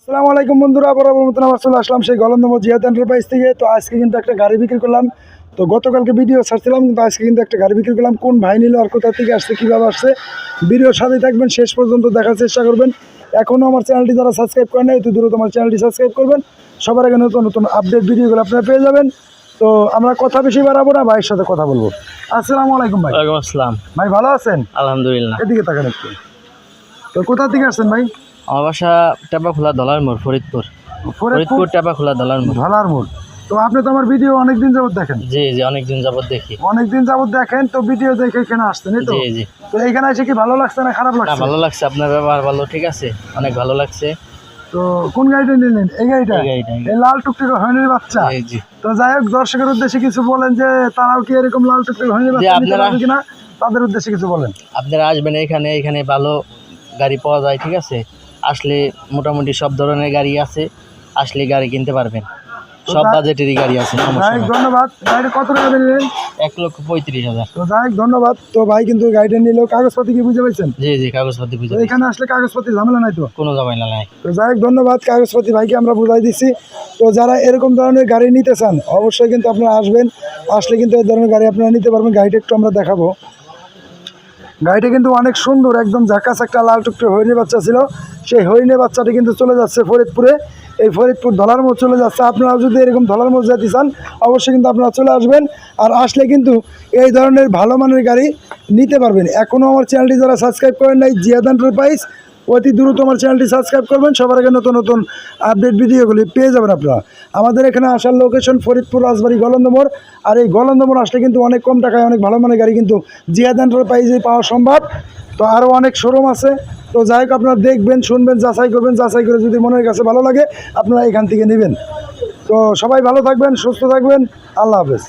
আসসালামু আলাইকুম বন্ধুরা, বরাবর মতন আবার চলে আসলাম সেই গলন্দমো জিহাদ এন্টারপ্রাইজ থেকে। তো আজকে কিন্তু একটা গাড়ি বিক্রি করলাম। তো গতকালকে ভিডিও ছাড়ছিলাম, কিন্তু আজকে কিন্তু একটা গাড়ি বিক্রি করলাম। কোন ভাই নিল আর কোথা থেকে আসছে, কীভাবে আসছে, ভিডিওর সাথে থাকবেন, শেষ পর্যন্ত দেখার চেষ্টা করবেন। এখনও আমার চ্যানেলটি যারা সাবস্ক্রাইব করেন নাই, তো দ্রুত আমার চ্যানেলটি সাবস্ক্রাইব করবেন। সবার আগে নতুন নতুন আপডেট ভিডিওগুলো আপনারা পেয়ে যাবেন। তো আমরা কথা বেশি বাড়াবো না, ভাইয়ের সাথে কথা বলবো। আসসালামু আলাইকুম ভাই। ওয়ালাইকুম আসসালাম। ভাই ভালো আছেন? আলহামদুলিল্লাহ। এদিকে তাকান একটু। তো কোথা থেকে আসছেন ভাই? আমার বাসা টেপাখোলা দলার মোড়, ফরিদপুর। ফরিদপুর টেপাখোলা দলার মোড়। ধলার মোড়। তো আপনি তো আমার ভিডিও অনেকদিন যাবত দেখেন। জি জি, অনেকদিন যাবত দেখি। অনেকদিন যাবত দেখেন, তো ভিডিও দেখে এখানে আসছেন, এই তো? জি জি। তো এখানে এসে কি ভালো লাগছে না খারাপ না, লাগছে? ভালো লাগছে, আপনার ব্যবহার ভালো, ঠিক আছে, অনেক ভালো লাগছে। তো কোন গাড়িটা নিলেন? এই গাড়িটা? এই লাল টুকটুকে হয়নির বাচ্চা। জি জি। তো যাই হোক, দর্শকের উদ্দেশ্যে কিছু বলেন যে তারাও কি এরকম লাল টুকটুকে হয়নির বাচ্চা নিতে পারবে কিনা, তাদের উদ্দেশ্যে কিছু বলেন। আপনারা আসবেন এখানে, এখানে ভালো গাড়ি পাওয়া যায়, ঠিক আছে। আসলে মোটামুটি সব ধরনের গাড়ি আছে, আসলে গাড়ি কিনতে পারবেন। সব বাজেটেরই গাড়ি আছে, সমস্যা নেই। ধন্যবাদ। গাড়িটা কত টাকা নিলেন? 1,35,000। তো যাই হোক, ধন্যবাদ। তো ভাই কিন্তু গাড়িটা নিল, কাগজপাতি কি বুঝে পাইছেন? জি জি, কাগজপাতি বুঝে। এখানে আসলে কাগজপাতি ঝামেলা নাই তো? কোনো ঝামেলা নাই। তো যাই হোক, ধন্যবাদ। কাগজপাতি ভাইকে আমরা বুঝাই দিচ্ছি। তো যারা এরকম ধরনের গাড়ি নিতে চান, অবশ্যই কিন্তু আপনারা আসবেন। আসলে কিন্তু এই ধরনের গাড়ি আপনারা নিতে পারবেন। গাড়িটা একটু আমরা দেখাবো। গাড়িটা কিন্তু অনেক সুন্দর, একদম ঝাকাস একটা লাল টুকটুকে হরিণের বাচ্চা ছিল। সেই হরিণের বাচ্চাটি কিন্তু চলে যাচ্ছে ফরিদপুরে। এই ফরিদপুর ধলার মোড় চলে যাচ্ছে। আপনারা যদি এরকম ধলার মোড় যেতে চান, অবশ্যই কিন্তু আপনারা চলে আসবেন। আর আসলে কিন্তু এই ধরনের ভালো মানের গাড়ি নিতে পারবেন। এখনও আমার চ্যানেলটি যারা সাবস্ক্রাইব করেন নাই, জিহাদ এন্টারপ্রাইজ, অতি দ্রুত আমার চ্যানেলটি সাবস্ক্রাইব করবেন। সবার আগে নতুন নতুন আপডেট ভিডিওগুলি পেয়ে যাবেন আপনারা। আমাদের এখানে আসার লোকেশন ফরিদপুর, রাজবাড়ী, গলন্দমোড়। আর এই গলন্দমোড় আসলে কিন্তু অনেক কম টাকায় অনেক ভালো মানের গাড়ি কিন্তু জিহাদ এন্টারপ্রাইজে পাওয়া সম্ভব। তো আরও অনেক শোরুম আছে। তো যাই হোক, আপনারা দেখবেন, শুনবেন, যাচাই করবেন। যাচাই করে যদি মনের কাছে ভালো লাগে, আপনারা এখান থেকে নেবেন। তো সবাই ভালো থাকবেন, সুস্থ থাকবেন। আল্লাহ হাফেজ।